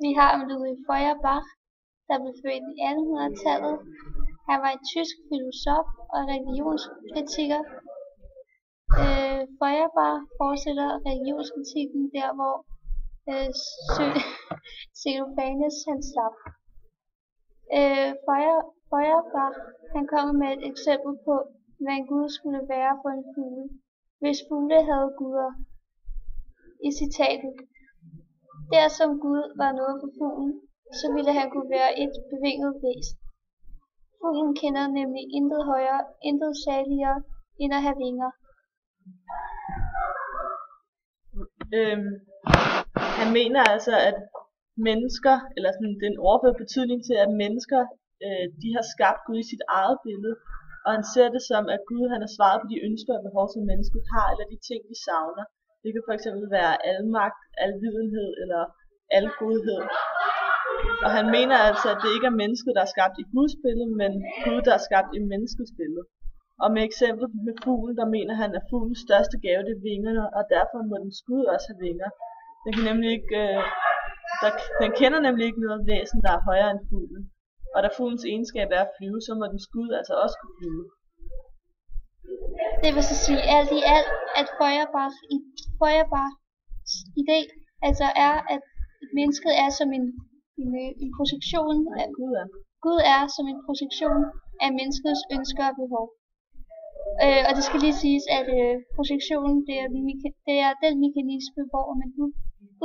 Vi har Ludwig Feuerbach, der blev født i 1800-tallet. Han var en tysk filosof og religionskritiker. Feuerbach fortsætter religionskritikken der, hvor Xenophanes han slap. Feuerbach han kommer med et eksempel på, hvad en gud skulle være for en fugle, hvis fugle havde guder. I citatet: der som Gud var noget for fuglen, så ville han kunne være et bevinget væsen. Fuglen kender nemlig intet højere, intet saligere, end at have vinger. Han mener altså, at mennesker, eller sådan den overførte betydning til, at mennesker, de har skabt Gud i sit eget billede, og han ser det som, at Gud han har svaret på de ønsker og behov, som mennesket har, eller de ting, de savner. Det kan fx være almagt, alvidenhed eller algodhed. Og han mener altså, at det ikke er mennesket, der er skabt i Guds billede, men Gud, der er skabt i menneskets billede. Og med eksemplet med fuglen, der mener han, at fuglens største gave det er vingerne, og derfor må den skud også have vinger. Den kan nemlig ikke, den kender nemlig ikke noget væsen, der er højere end fuglen. Og da fuglens egenskab er at flyve, så må den skud altså også kunne flyve. Det vil så sige alt i alt, at Feuerbachs idé altså er, at mennesket er som en projektion af Gud er som en projektion af menneskets ønsker og behov. Og det skal lige siges, at projektionen det er den mekanisme, hvor man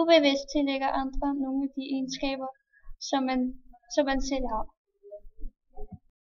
ubevidst tillægger andre nogle af de egenskaber, som man selv har.